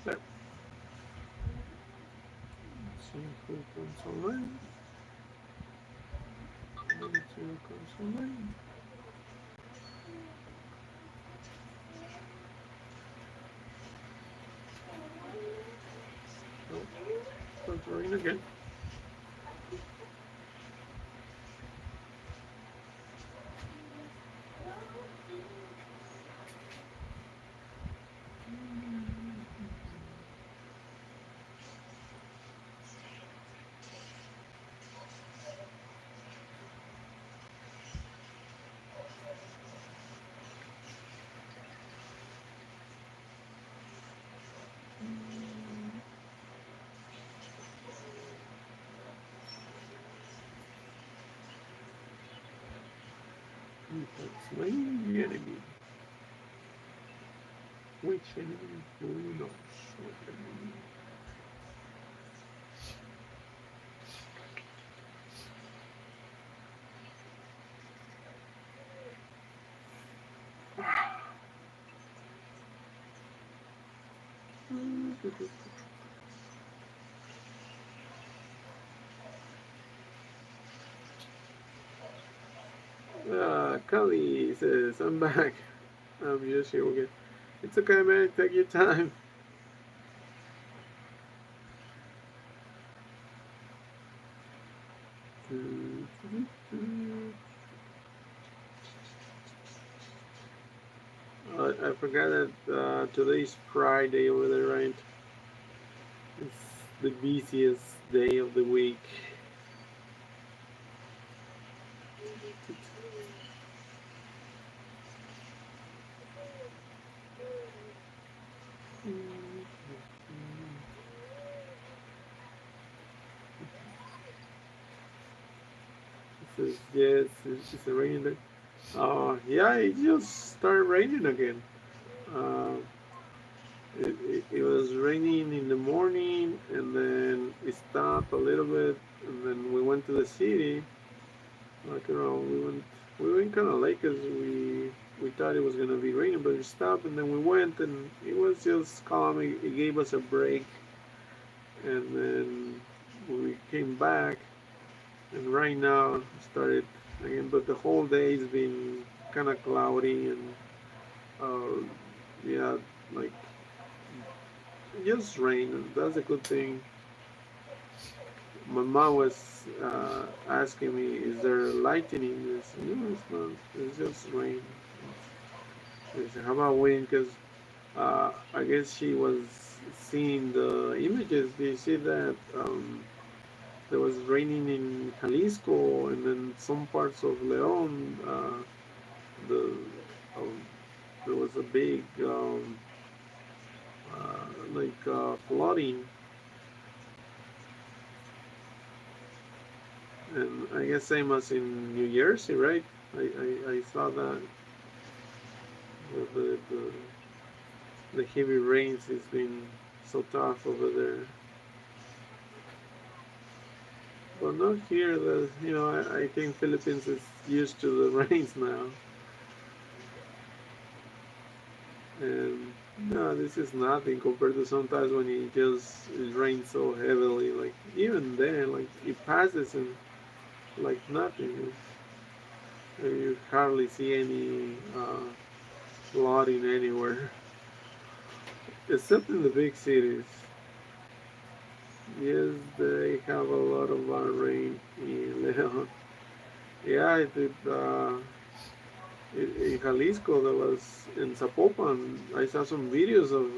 There. Let's see who comes online. Let's see who comes online. Oh, it's raining again. That's my enemy. Which enemy? Who knows what enemy? Kali says, I'm back. I'm just here again. It's okay, man. Take your time. I forgot that today's Friday over there, right? It's the busiest day of the week. It says, yes, it's raining there. Yeah, it just started raining again. Uh, it was raining in the morning, and then it stopped a little bit, and then we went to the city. Like around, we went kind of late because we thought it was gonna be raining, but it stopped, and then we went, and it was just calm. It gave us a break, and then we came back, and right now it started again. But the whole day has been kind of cloudy, and uh, yeah, like just rain. That's a good thing. My mom was asking me, "Is there lightning?" I said, "No, it's not. It's just rain." She said, "How about wind?" Because I guess she was seeing the images. Did you see that there was raining in Jalisco and then some parts of León? The um, there was a big flooding, and I guess same as in New Jersey, right? I saw that the heavy rains has been so tough over there. But not here. I think Philippines is used to the rains now, and no, this is nothing compared to sometimes when it rains so heavily. Like even then, like it passes and like nothing. You hardly see any flooding anywhere, except in the big cities. Yes, they have a lot of rain in Leon. Yeah, it did. In Jalisco, there was in Zapopan. I saw some videos of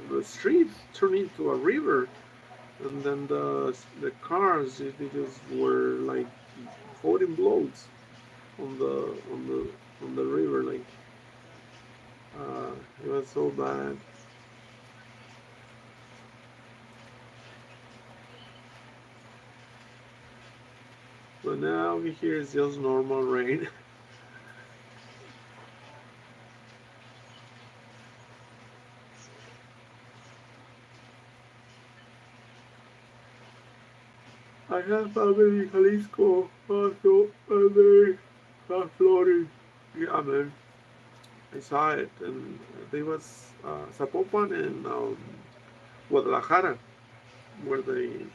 the street turning into a river, and then the cars they just were like floating bloats on the river. Like it was so bad. But now over here is just normal rain. I have family in Jalisco also, and they are floating. Yeah, man. I saw it, and there was Zapopan and Guadalajara, where they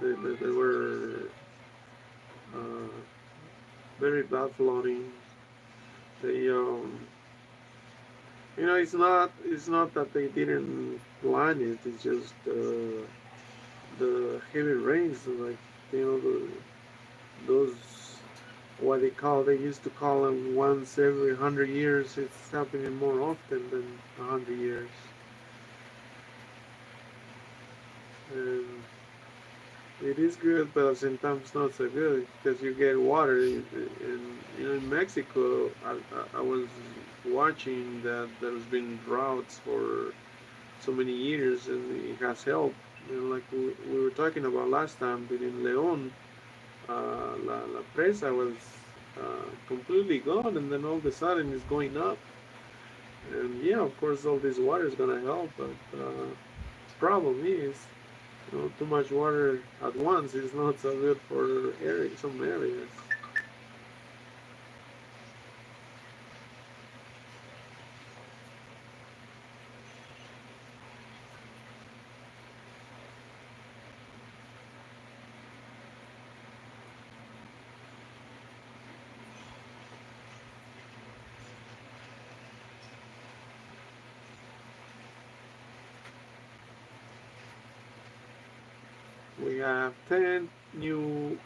were uh, very bad flooding. They it's not that they didn't plan it. It's just the heavy rains, like those what they used to call them once every 100 years. It's happening more often than 100 years, and it is good, but sometimes not so good because you get water. And in Mexico, I was watching that there's been droughts for so many years, and it has helped. Like we were talking about last time, that in León, la presa was completely gone, and then all of a sudden it's going up. And yeah, of course, all this water is gonna help, but problem is, too much water at once is not so good for some areas. We have 10 new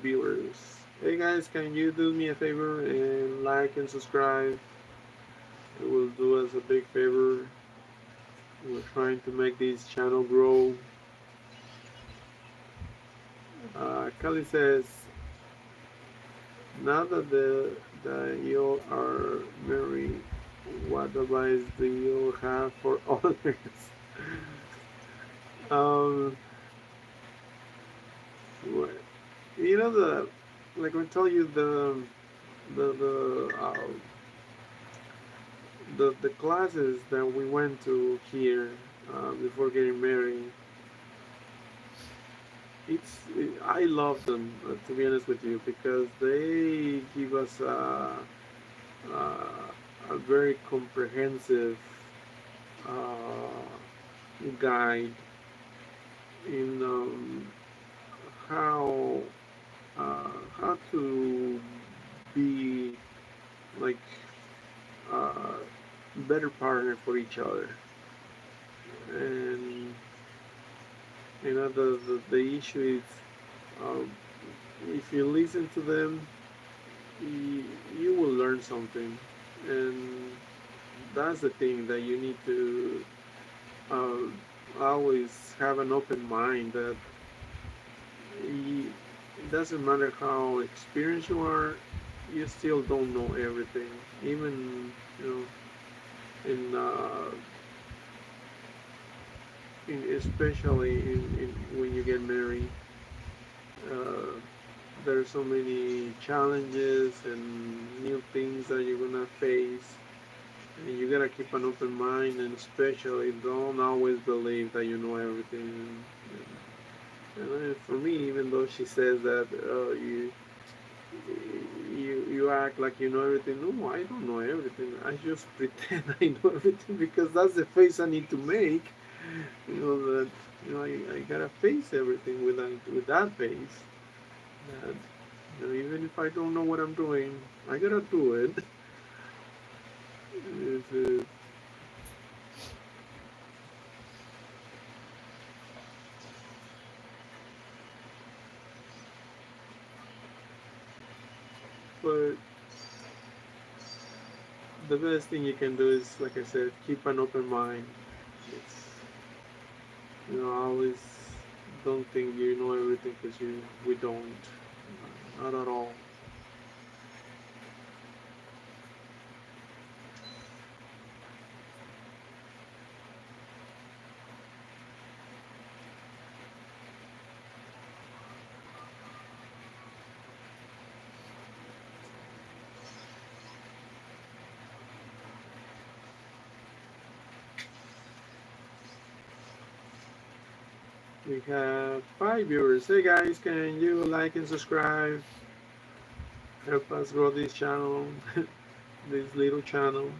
viewers. Hey guys, can you do me a favor and like and subscribe? It will do us a big favor. We're trying to make this channel grow. Kelly says, now that you are married, what advice do you have for others? um, the like I tell you the the uh, the classes that we went to here before getting married. I love them, to be honest with you, because they give us a very comprehensive uh, guide in how to be like uh, better partner for each other. And the issue is, um, if you listen to them, you will learn something. And that's the thing, that you need to always have an open mind, that it doesn't matter how experienced you are, you still don't know everything. Even in, especially when you get married, uh, there are so many challenges and new things that you're gonna face. And you gotta keep an open mind, and especially don't always believe that you know everything. And for me, even though she says that you act like you know everything, no, I don't know everything. I just pretend I know everything, because that's the face I need to make. That I gotta face everything with that face. That even if I don't know what I'm doing, I gotta do it. It's, but the best thing you can do is, like I said, keep an open mind. It's always don't think you know everything, because we don't, not at all. We have 5 viewers. Hey guys, can you like and subscribe? Help us grow this channel. this little channel.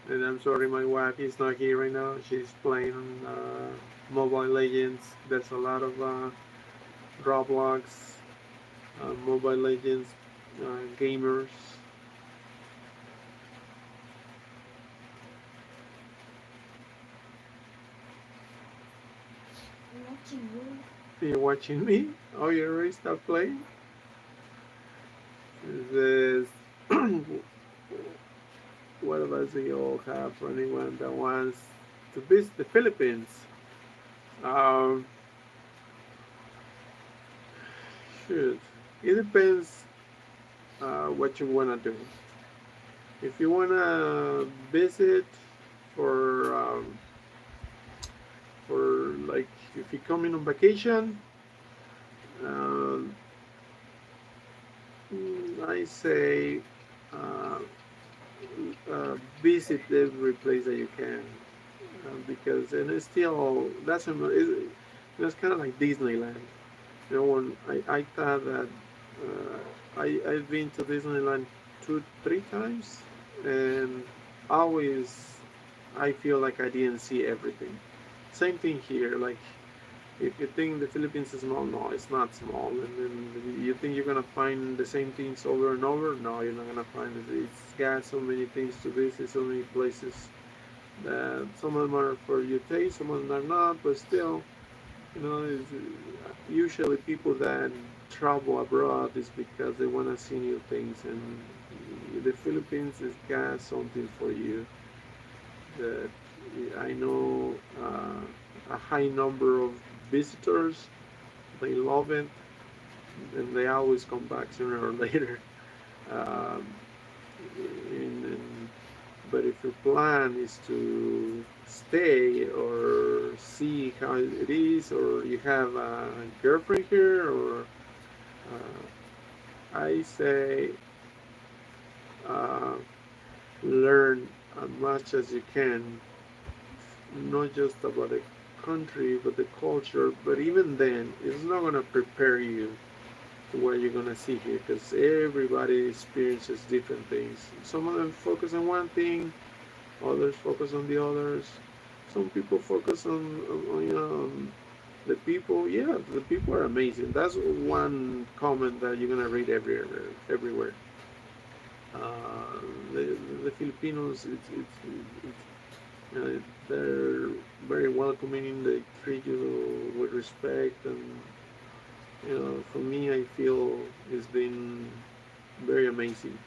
And I'm sorry, my wife is not here right now. She's playing Mobile Legends. There's a lot of Roblox, Mobile Legends gamers. Watching you. You're watching me? Oh, you already stopped playing? This what advice do you all have for anyone that wants to visit the Philippines? Um, shoot, it depends what you wanna do. If you wanna visit for like if you're coming on vacation, uh, I say uh, visit every place that you can because and it's still that's kind of like Disneyland. You know, when I thought that I've been to Disneyland 2 3 times, and always I feel like I didn't see everything. Same thing here. Like if you think the Philippines is small, no, it's not small. And then you think you're gonna find the same things over and over, no, you're not gonna find it. It's got so many things to visit, so many places that some of them are for your taste, some of them are not, but still, you know, usually people that travel abroad is because they want to see new things, and the Philippines has got something for you that I know a high number of visitors, they love it, and they always come back sooner or later. Um, and But if your plan is to stay or see how it is, or you have a girlfriend here, or I say uh, learn as much as you can, not just about the country, but the culture. But even then, it's not going to prepare you to what you're going to see here because everybody experiences different things. Some of them focus on one thing, others focus on the others. Some people focus on you know the people. Yeah, the people are amazing. That's one comment that you're gonna read everywhere. Everywhere. Uh, the Filipinos, they're very welcoming. They treat you with respect, and for me, I feel it's been very amazing.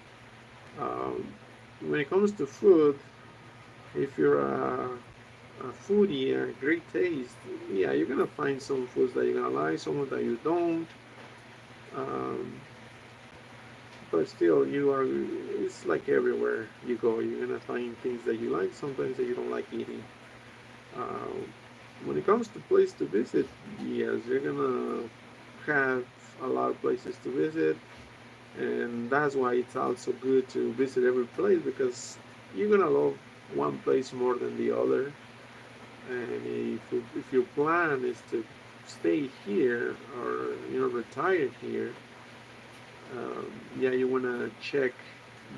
Um, when it comes to food, if you're a foodie, a great taste, yeah, you're gonna find some foods that you're gonna like, some that you don't. Um, but still, you are. It's like everywhere you go, you're gonna find things that you like, sometimes that you don't like eating. Uh, when it comes to place to visit, yes, you're gonna have a lot of places to visit, and that's why it's also good to visit every place because you're gonna love one place more than the other. And if your plan is to stay here or retire here, yeah, you want to check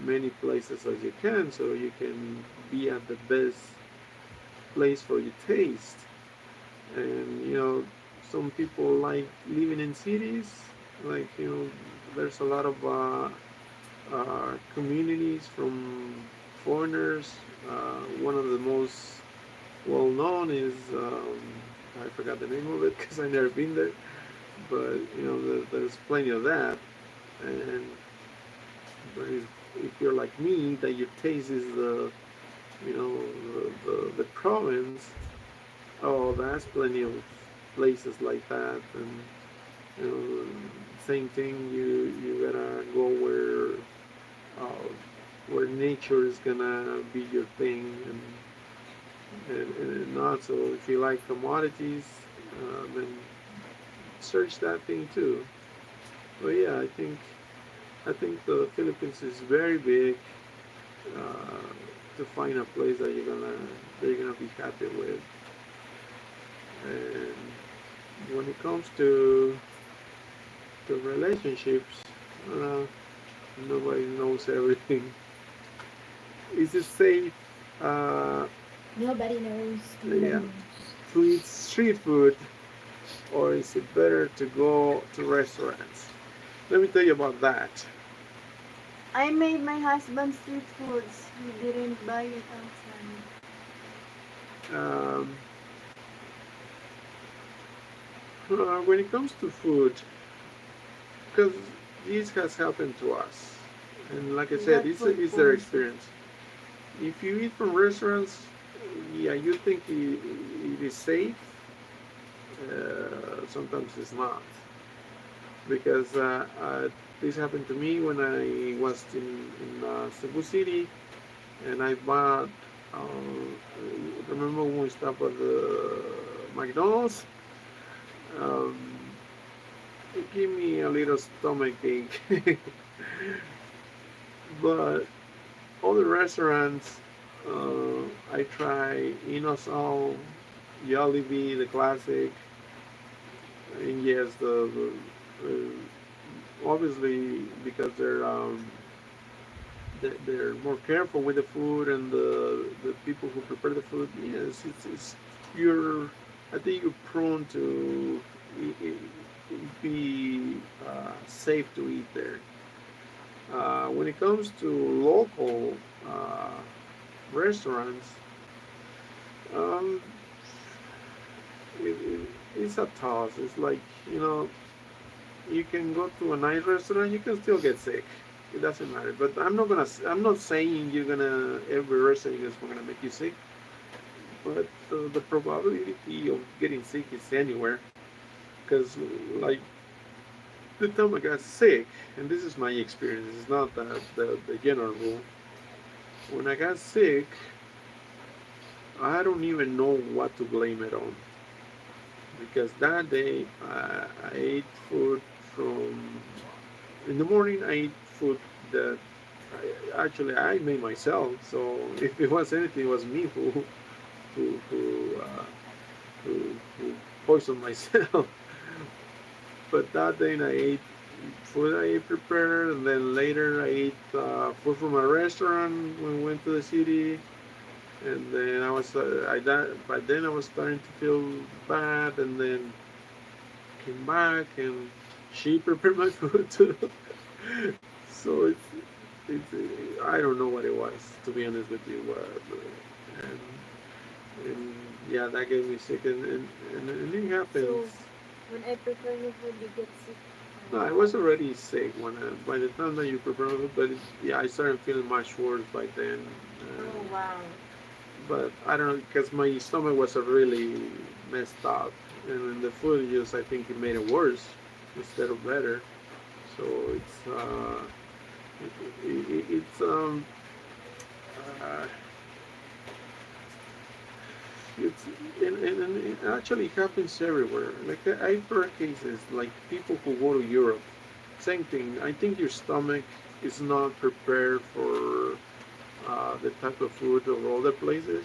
many places as you can so you can be at the best place for your taste. And some people like living in cities, like there's a lot of communities from foreigners. One of the most well known is I forgot the name of it because I've never been there, but there's plenty of that. And but if you're like me, that your taste is the province, oh, there's plenty of places like that. And same thing, you gotta go where nature is gonna be your thing, and not so if you like commodities, then search that thing too. But yeah, I think the Philippines is very big uh, to find a place that you're gonna be happy with. And When it comes to relationships, uh, nobody knows everything. Is it safe? Uh, Nobody knows. Nobody yeah, knows. to eat street food, or is it better to go to restaurants? Let me tell you about that. I made my husband street foods. He didn't buy it outside. Um, when it comes to food, because this has happened to us, and like I He said, got it's, food it's their poison. experience. If you eat from restaurants, yeah, you think it is safe. Sometimes it's not, because this happened to me when I was in Cebu City, and I bought. Remember when we stopped at the McDonald's? Um, it gave me a little stomach ache. But other restaurants, I try Inosal, Jollibee, the classic, and yes, obviously because they're more careful with the food and the people who prepare the food. Yes, it's you're I think you're prone to be safe to eat there. When it comes to local restaurants, um, it's a toss. It's like you know, you can go to a nice restaurant, you can still get sick. It doesn't matter. But I'm not saying you're gonna every restaurant is gonna make you sick. But the probability of getting sick is anywhere. Because like the time I got sick, and this is my experience. It's not the general rule. When I got sick, I don't even know what to blame it on because that day I ate food from in the morning. I ate food that I made myself. So if it was anything, it was me who who uh, who poisoned myself. But that day I ate food I prepared, and then later I ate food from a restaurant when we went to the city. And then by then I was starting to feel bad, and then came back and she prepared my food too. So it's I don't know what it was, to be honest with you. And, and yeah, that gave me sick, and it happens. So when I prepare your food, you get sick. No, I Oh, was already sick when by the time that you prepare it, but yeah, I started feeling much worse by then. oh wow. But I don't know because my stomach was really messed up, and the food just I think it made it worse instead of better. So it's uh, it's and it actually happens everywhere. Like I've heard cases like people who go to Europe, same thing. I think your stomach is not prepared for the type of food of other places.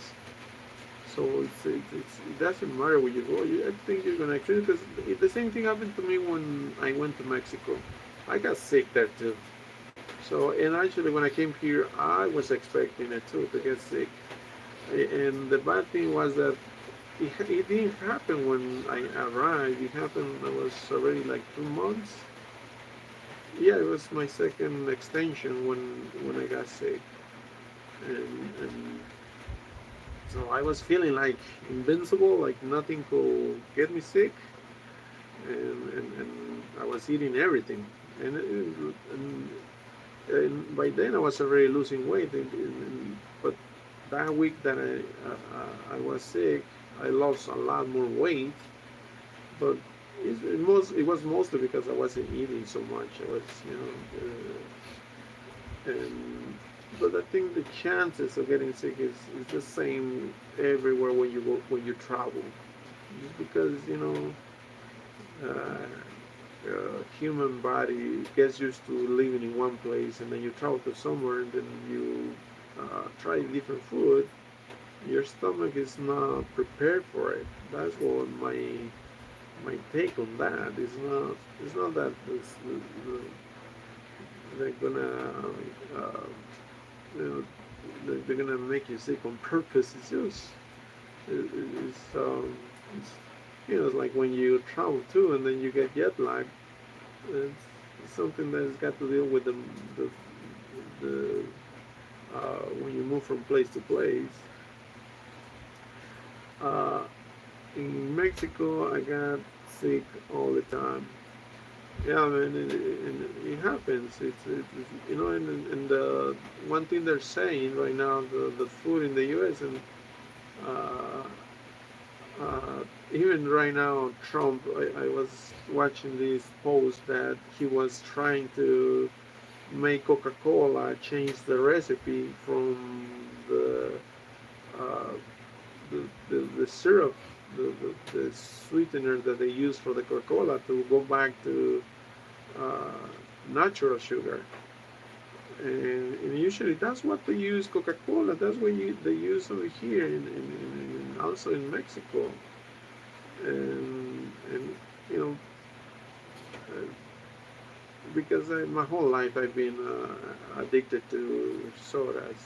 So it doesn't matter where you go. I think you're gonna experience because the same thing happened to me when I went to Mexico. I got sick there too. So and actually when I came here, I was expecting it too to get sick. And the bad thing was that it didn't happen when I arrived. It happened. I was already like 2 months. Yeah, it was my second extension when I got sick, and so I was feeling like invincible, like nothing could get me sick, and I was eating everything, and by then I was already losing weight, but that week that I was sick, I lost a lot more weight, but it was mostly because I wasn't eating so much. I was, and but I think the chances of getting sick is the same everywhere when you go when you travel, just because human body gets used to living in one place, and then you travel to somewhere, and then you try different food. Your stomach is not prepared for it. That's what my take on that is not, it's not that they're gonna uh, you know, they're gonna make you sick on purpose. It's just it's, it's it's like when you travel too and then you get jet lag. It's something that's got to deal with the, the when you move from place to place. Uh, in Mexico, I got sick all the time. Yeah, man, it happens. And the one thing they're saying right now, the food in the U.S. and uh, even right now, Trump. I was watching this post that he was trying to make Coca-Cola change the recipe from the uh, the syrup, the sweetener that they use for the Coca-Cola to go back to uh, natural sugar. And usually that's what they use Coca-Cola. That's what they use over here, and also in Mexico. And you know, uh, because my whole life I've been addicted to sodas,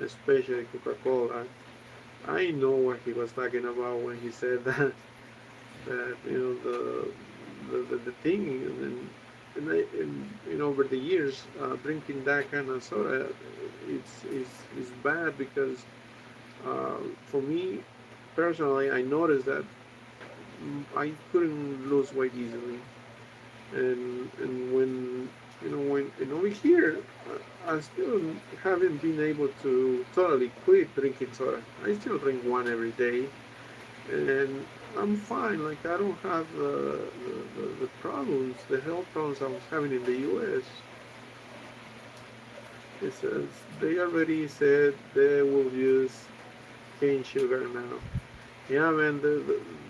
especially Coca-Cola. I know what he was talking about when he said that the thing and over the years drinking that kind of soda it's bad because for me personally I noticed that I couldn't lose weight easily and when when and over here I still haven't been able to totally quit drinking soda. I still drink one every day and I'm fine. Like I don't have the problems, the health problems I was having in the U.S. It says they already said they will use cane sugar now. Yeah, man,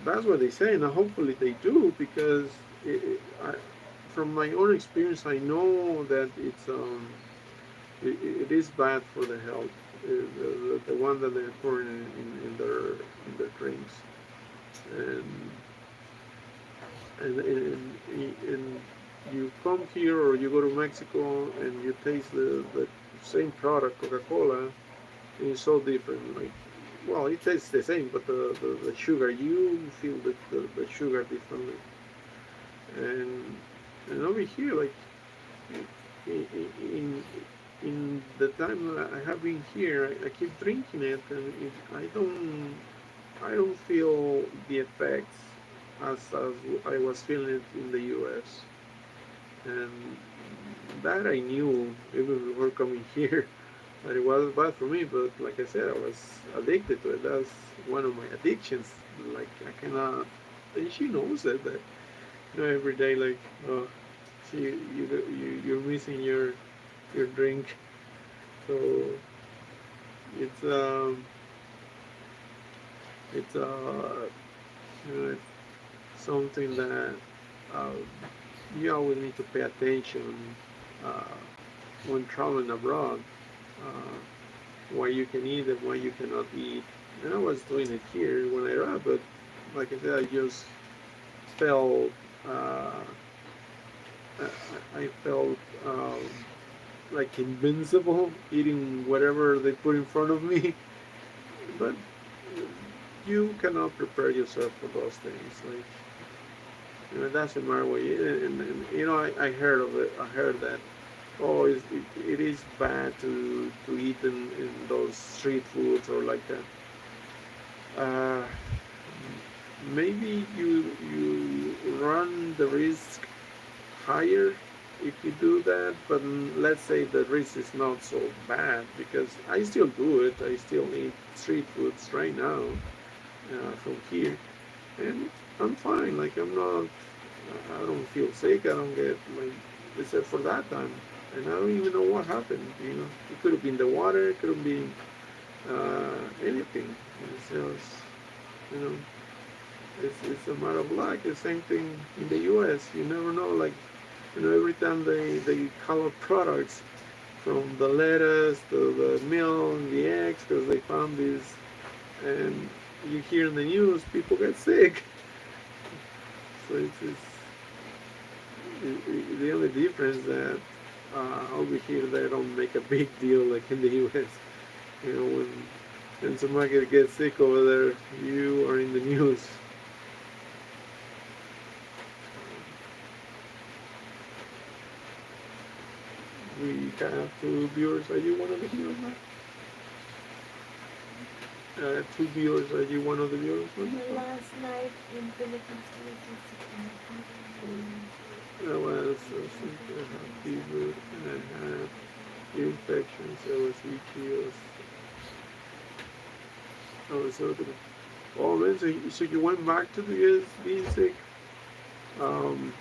that's what they say, and hopefully they do because from my own experience, I know that it is bad for the health. The one that they're pouring in their drinks, and and you come here or you go to Mexico and you taste the same product, Coca-Cola, and it's so different. Like, well, it tastes the same, but the sugar, you feel the sugar differently. And and over here, like in, in in the time that I have been here, I keep drinking it, and I don't feel the effects as I was feeling it in the U.S. And that I knew even before coming here that it was bad for me. But like I said, I was addicted to it. That's one of my addictions. Like I cannot, and she knows it. That every day, like, oh, you're missing your drink. So it's it's it's something that uh, you always need to pay attention uh, when traveling abroad. What you can eat and what you cannot eat. And I was doing it here when I arrived, but like I said, I just felt uh, I felt like invincible eating whatever they put in front of me. But you cannot prepare yourself for those things. Like it doesn't matter what you eat. And I heard of it. I heard that it is bad to eat in those street foods or like that. Uh, maybe you run the risk higher if you do that, but let's say the risk is not so bad because I still do it. I still eat street foods right now from here, and I'm fine. Like I don't feel sick. I don't get like except for that time, and I don't even know what happened. It could have been the water. It could have been anything. It's just you know, it's a matter of luck. The same thing in the U.S. You never know. Like every time they color products from the lettuce to the milk, the eggs, because they found this, and you hear in the news people get sick. So the only difference that over here they don't make a big deal like in the U.S. You know, when somebody gets sick over there, you are in the news. We have two viewers. Are you one of the viewers, man? Two viewers. Are you one of the viewers? Last night in Philippines, I was in I was sick. I had fever and I had ear infections. I was itchy. I was so good. Oh man, so you went back to the US being sick? Um,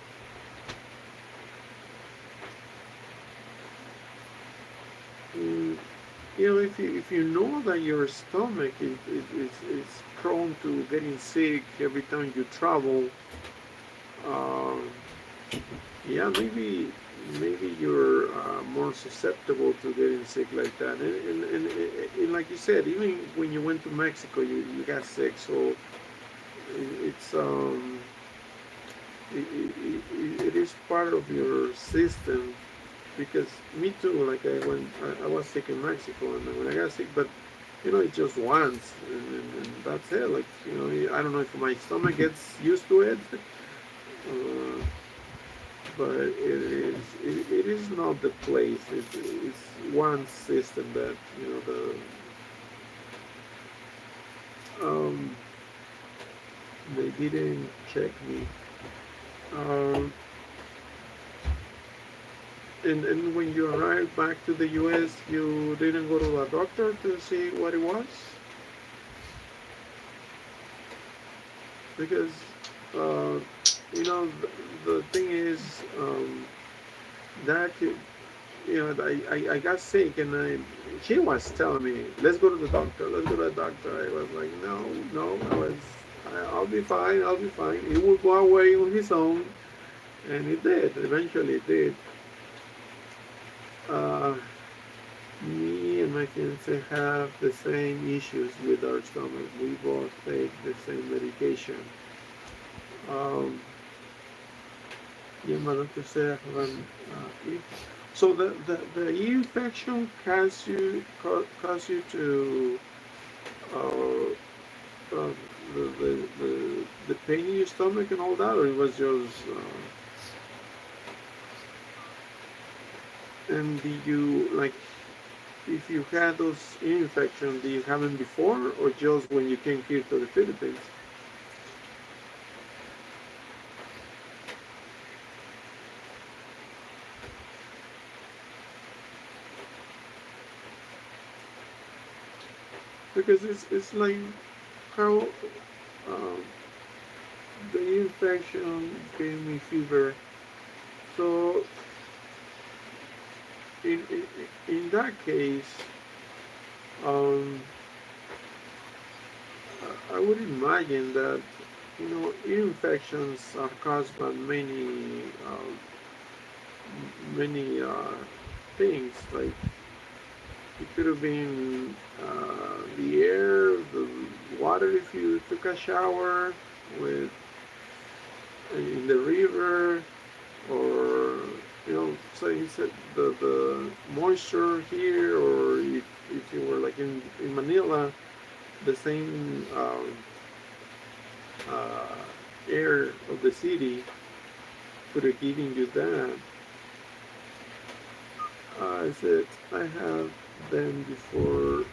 mm, if you know that your stomach is prone to getting sick every time you travel, um, yeah, maybe you're more susceptible to getting sick like that. And like you said, even when you went to Mexico, you got sick. So it's it is part of your system. Because me too, like I was sick in Mexico, and when I got sick, but it's just once, and that's it. Like I don't know if my stomach gets used to it, uh, but it is not the place. It's one system that um, they didn't check me. Um, and when you arrived back to the U.S., you didn't go to a doctor to see what it was, because uh, the thing is that I got sick, and she was telling me, let's go to the doctor, let's go to the doctor. I was like, no, no, I'll be fine, I'll be fine. It will go away on his own, and it did. Eventually, it did. Uh, Me and my fiance have the same issues with our stomach. We both take the same medication. Um, yeah, my doctor said I have so the ear infection cause you to uh, uh, the pain in your stomach and all that, or it was just and did you like if you had those ear infections, did you have them before or just when you came here to the Philippines? Because it's like how um, the infection gave me fever. So in that case, um, I would imagine that ear infections are caused by many things. Like it could have been the air, the water if you took a shower with in the river, or so he said the moisture here, or if you were like in Manila, the same uh, air of the city could have given you that. I said I have them before,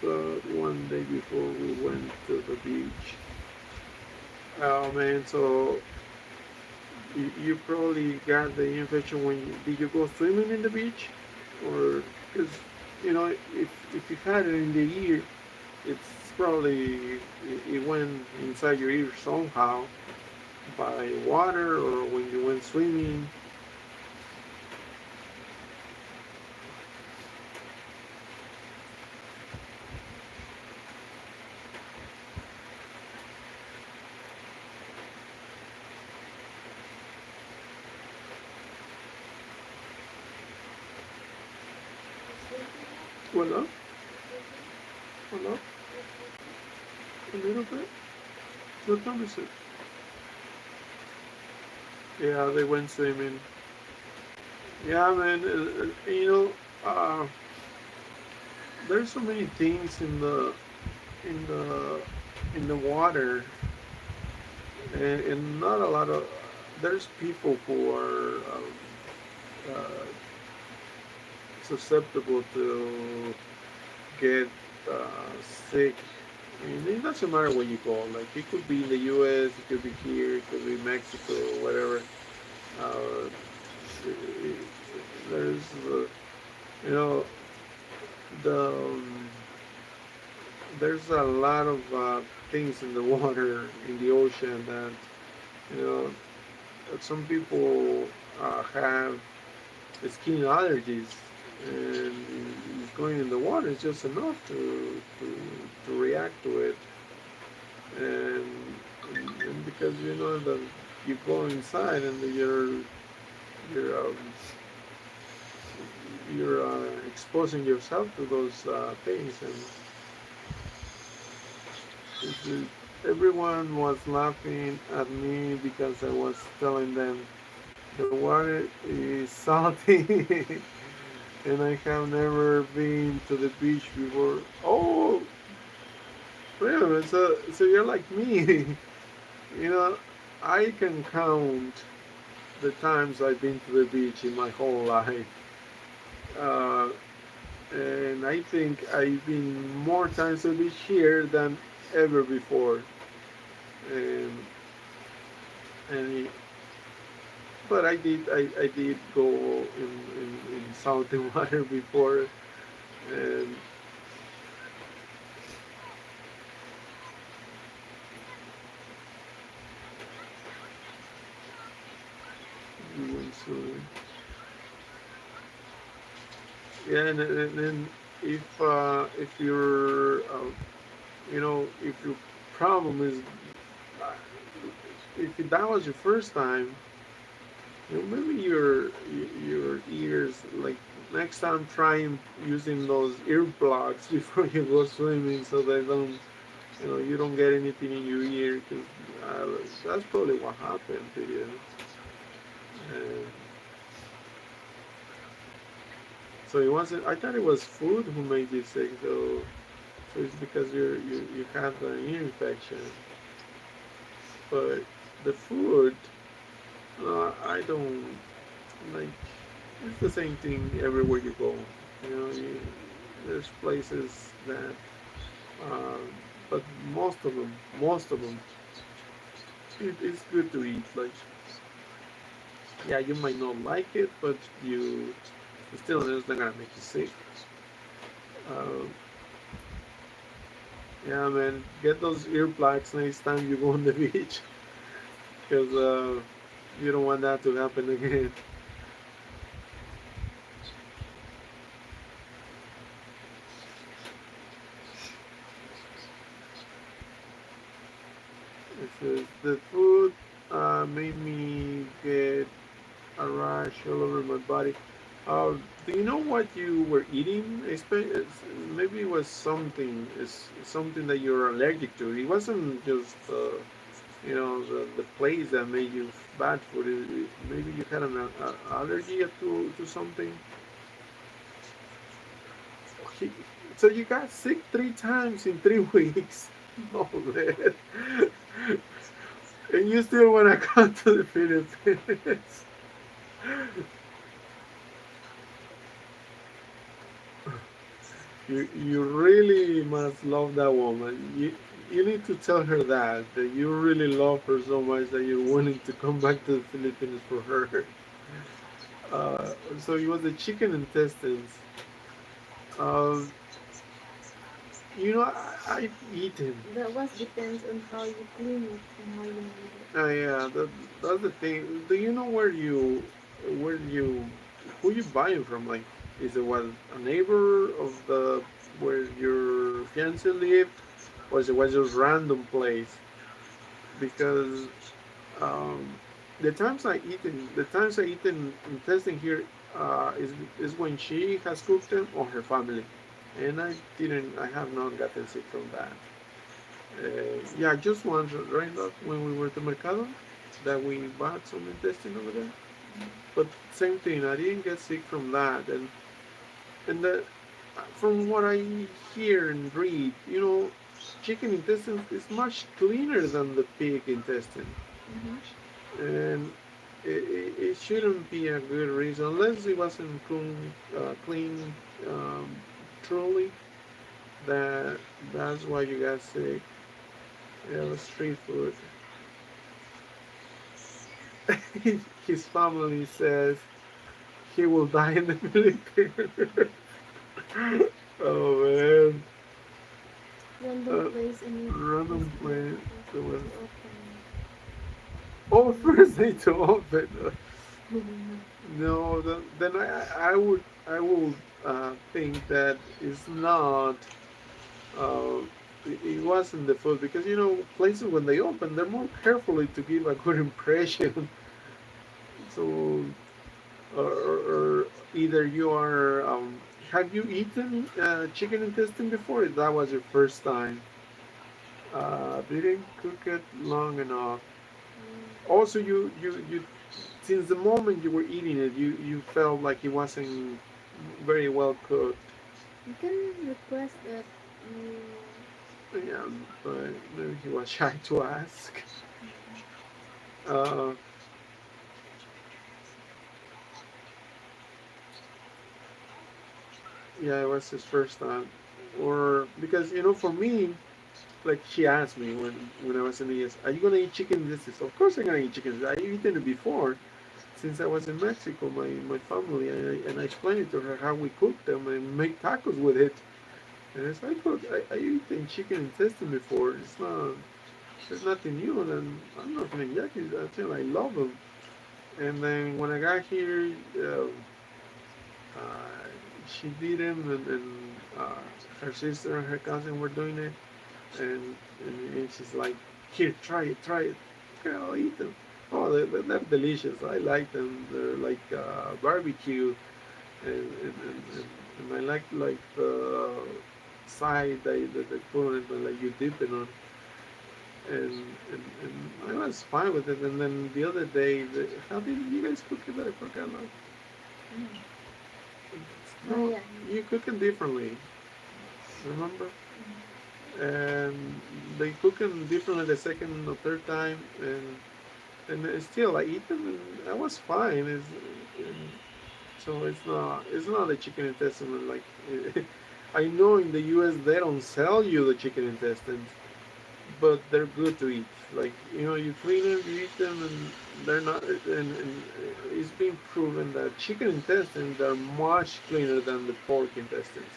but one day before we went to the beach. Oh man, so you probably got the infection when did you go swimming in the beach, or because if you had it in the ear, it's probably it went inside your ear somehow by water or when you went swimming. Well up, well up a little bit. What time is it? Yeah, they went swimming. Yeah, man. There's so many things in the in the water, and not a lot of. There's people who are susceptible to get sick. And it doesn't matter where you go. Like it could be in the U.S., it could be here, it could be Mexico, whatever. Uh, there's, you know, the there's a lot of things in the water, in the ocean that you know that some people have skin allergies, and going in the water is just enough to react to it, and, and because you know that you go inside and you're exposing yourself to those things, and everyone was laughing at me because I was telling them the water is salty and I have never been to the beach before. Oh, really? So you're like me. You know, I can count the times I've been to the beach in my whole life. Uh, and I think I've been more times to the beach here than ever before. And, and but I did go in salty water before, and we went swimming. Yeah, and then if you're if your problem is uh, if that was your first time, maybe your ears, like next time try using those earplugs before you go swimming so they don't you don't get anything in your ear, because that's probably what happened to you. And so it wasn't. I thought it was food who made you sick. So it's because you have an ear infection. But the food, I don't like. It's the same thing everywhere you go. There's places that, uh, but most of them, it's good to eat. Like, yeah, you might not like it, but you still it's not gonna make you sick. Uh, yeah, man, get those earplugs next time you go on the beach, because you don't want that to happen again. It says the food made me get a rash all over my body. Uh, do you know what you were eating? Maybe it was something that you're allergic to. It wasn't just the place that made you bad food. Maybe you had an allergy to something. Okay, so you got sick 3 times in 3 weeks. Oh man, and you still want to come to the Philippines? You really must love that woman. You need to tell her that you really love her so much that you're willing to come back to the Philippines for her. So it was the chicken intestines. Uh, I've eaten. That was depends on how you clean it and how you made it. Yeah, that's the thing. Do you know where you, who you buying from? Like, is it was a neighbor of the where your fiance lived, or is it was just random place? Because um, the times I eaten in testing here is when she has cooked them or her family, and I have not gotten sick from that. Yeah, just once, right? When we were to Mercado. that we bought some intestine over there. But same thing, I didn't get sick from that, and from what I hear and read, chicken intestine is much cleaner than the pig intestine, Mm-hmm. and it shouldn't be a good reason unless it wasn't clean um, truly. That that's why you got sick. Yeah, the street food. His family says he will die in the Philippines. Oh man, Random uh, place and it was random the place. first There day was to open. oh Mm. first day to open. No, then I would think that it's not. Uh, it wasn't the food because places when they open they're more carefully to give a good impression. So or either you are have you eaten chicken intestine before? That was your first time. Didn't cook it long enough. Also, you since the moment you were eating it, you felt like it wasn't very well cooked. You can request that you. Yeah, but maybe he was shy to ask. Uh, yeah, it was his first time, or because for me, like she asked me when I was in the US, are you gonna eat chicken? This is of course I'm gonna eat chicken. I eaten it before since I was in Mexico, my family, and I explained to her how we cook them and make tacos with it. And it's like, look, I eaten chicken intestine before. It's nothing new, and I'm not gonna yuck it. I tell you, I love them. And then when I got here, she didn't, and her sister and her cousin were doing it, and she's like, here, try it. Okay, I'll eat them. Oh, they're delicious. I like them. They're like barbecue, and I like the side that they put on it, and like you dip it on, and I was fine with it. And then the other day, how did you guys cook it? I forgot. Now. Mm. Oh No, yeah. you cook it differently. Remember? Mm. And they cook them differently the second or third time, and still I eat them, and I was fine. And so it's not a chicken intestine like I know in the U.S. they don't sell you the chicken intestines, but they're good to eat. Like you clean them, you eat them, and they're not. And it's been proven that chicken intestines are much cleaner than the pork intestines.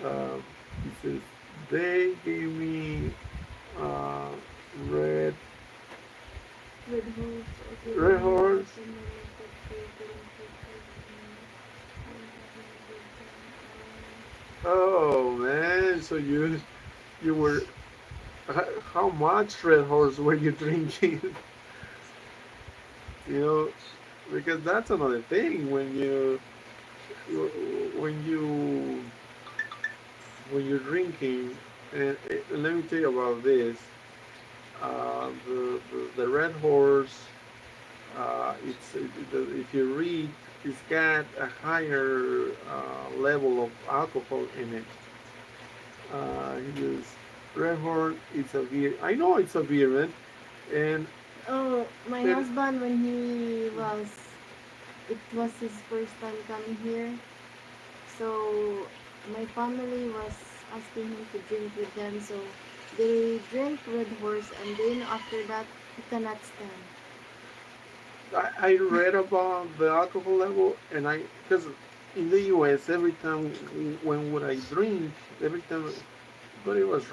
Um, it says they gave me uh, red Red horse or red giving me horse. recommended food during food poisoning. I'm having a good time. Oh man, so you were how much red horse were you drinking? you know, because that's another thing when you when you're drinking. And let me tell you about this. The red horse. If you read, it's got a higher level of alcohol in it. It is red horse. It's a beer. I know it's a beer, man. And Oh, my but husband when it was his first time coming here. So my family was asking him to drink with them. So they drank Red Horse, and then after that he cannot stand. I read about the alcohol level, and because in the U.S. every time when would I drink, every time, but it was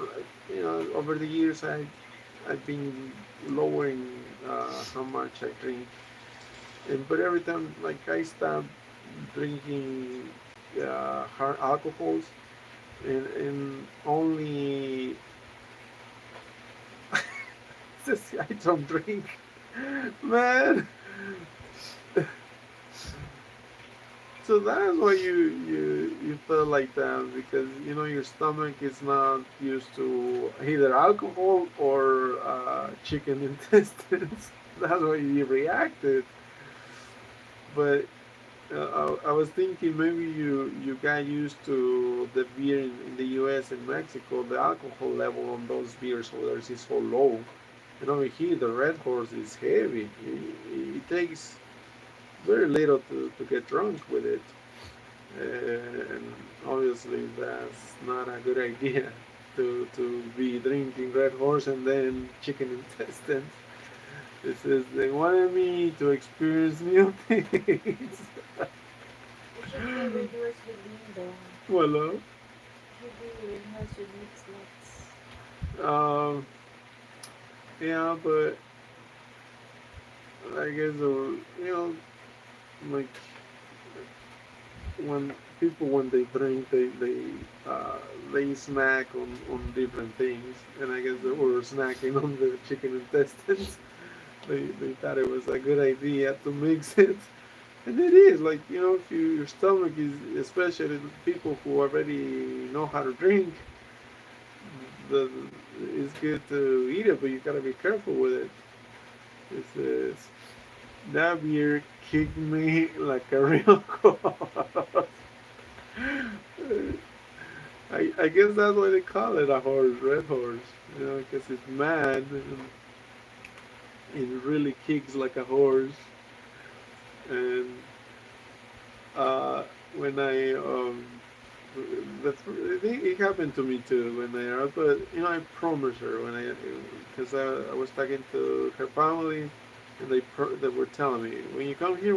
over the years I've been lowering how much I drink, but every time like I stop drinking hard alcohols, and only just I don't drink, man. So that's why you feel like that because your stomach is not used to either alcohol or chicken intestines. That's why he reacted. But I was thinking maybe you got used to the beer in the U.S. and Mexico. The alcohol level on those beers over there is so low, and over here the Red Horse is heavy. It takes very little to get drunk with it, and obviously that's not a good idea to be drinking Red Horse and then chicken intestines. It says they wanted me to experience new things. You should try Red Horse with Lindo. Voila. You do Red Horse with mixed nuts. Um, yeah, but I guess like when people when they drink, they snack on different things, and I guess they were snacking on the chicken intestines. They thought it was a good idea to mix it, and it is like if your stomach is, especially people who already know how to drink, the it's good to eat it, but you gotta be careful with it. It says that beer kicked me like a real horse. I guess that's why they call it a horse, red horse. Because it's mad and it really kicks like a horse. And uh, when it happened to me too when but I promised her because I was talking to her family, and they were telling me when you come here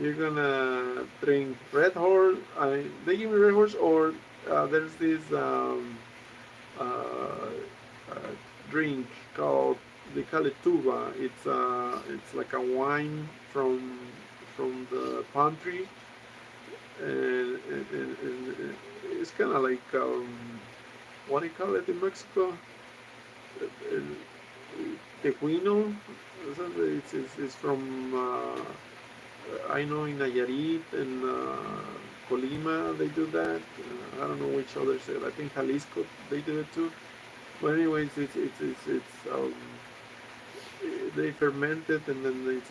you're gonna drink Red Horse. They give me Red Horse, or there's this uh, uh, drink called, they call it tuba. It's like a wine from the palm tree, and it's kind of like what do you call it in Mexico? Uh, Tequino. It's from I know in Nayarit and Colima they do that. I don't know which other state. I think Jalisco they do it too. But anyways, it's they ferment it, and then it's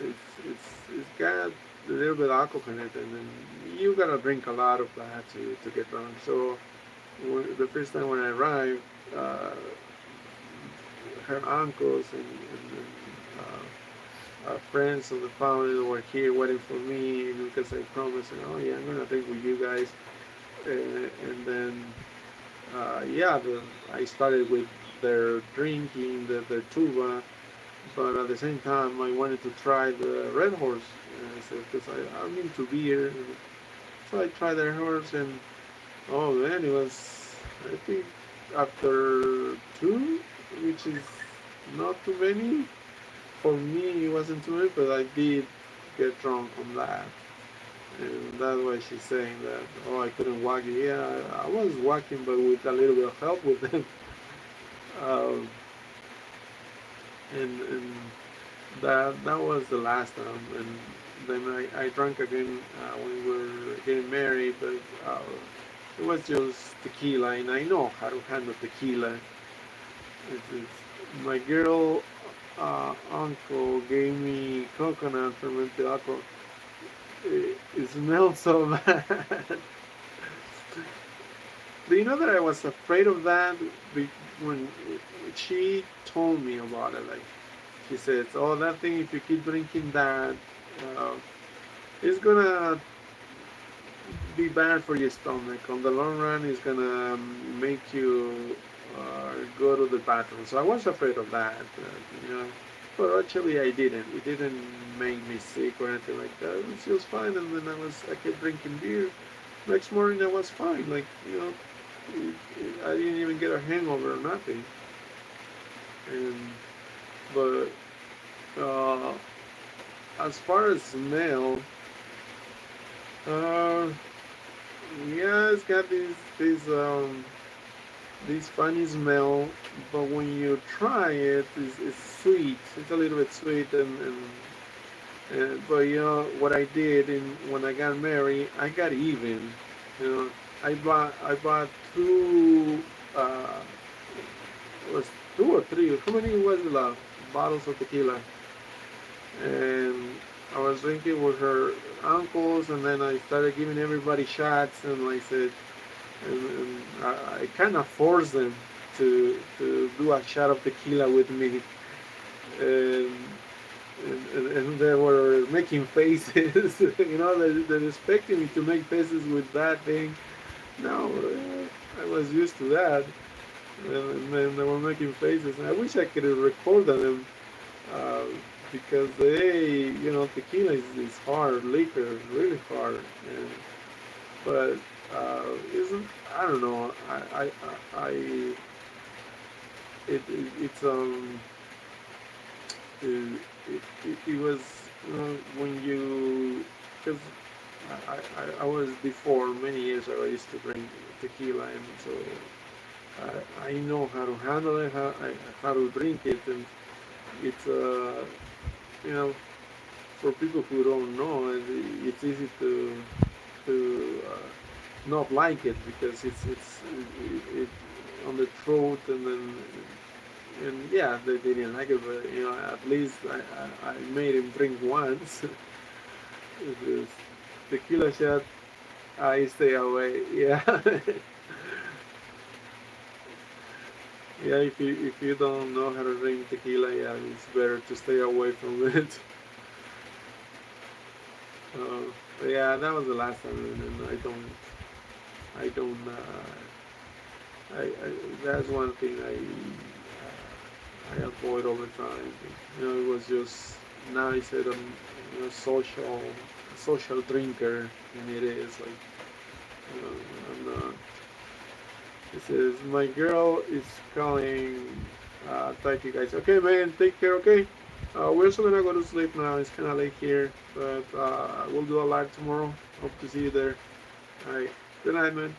got a little bit of alcohol in it, and then you gotta drink a lot of that to get drunk. So the first time when I arrived, uh, her uncles and friends of the family were here waiting for me because I promised, oh yeah, I'm gonna drink with you guys, and then yeah, I started with their drinking, their tuba, but at the same time I wanted to try the Red Horse, because I'm into beer, so I tried their horse, and oh man, it was, I think after two, which is not too many. For me, it wasn't too many, but I did get drunk on that. And that's why she's saying that, oh, I couldn't walk. Yeah, I was walking, but with a little bit of help with them. Um, and that was the last time. And then I drank again when we were getting married, but it was just tequila, and I know how to handle tequila. My girl uncle gave me coconut fermented alcohol. It smells so bad. Do you know that I was afraid of that when she told me about it? Like she said, "Oh, that thing. If you keep drinking that, uh, it's gonna be bad for your stomach. On the long run, it's gonna make you go to the bathroom." So I was afraid of that, But actually, I didn't. It didn't make me sick or anything like that. It was just fine, and then I kept drinking beer. Next morning, I was fine. Like I didn't even get a hangover or nothing. And but uh, as far as smell, uh, yeah, it's got this funny smell, but when you try it, it's sweet. It's a little bit sweet, but what I did, when I got married, I got even. You know, I bought two, it was two or three. How many was the bottles of tequila? and I was drinking with her uncles, and then I started giving everybody shots, and like I said, and I kind of forced them to do a shot of tequila with me, and and they were making faces, they're expecting me to make faces with that thing. No, I was used to that, and then they were making faces. I wish I could record them, uh, because tequila is hard liquor, really hard, and but isn't I don't know. It's it was when you because I was before many years ago. I used to drink tequila, and so I know how to handle it, how to drink it, and it's you know for people who don't know, it's easy to not like it because it on the throat, and yeah, they didn't like it, but at least I made him drink once. This tequila shot, I stay away. Yeah, yeah. If you don't know how to drink tequila, yeah, it's better to stay away from it. Yeah, that was the last time, and I don't. That's one thing I avoid all the time. It was just now I said I'm social drinker, and it is like I'm not. It says my girl is calling. Thank you guys. Okay, man. Take care. Okay. We're also gonna go to sleep now. It's kind of late here, but we'll do a live tomorrow. Hope to see you there. All right. Good night, man.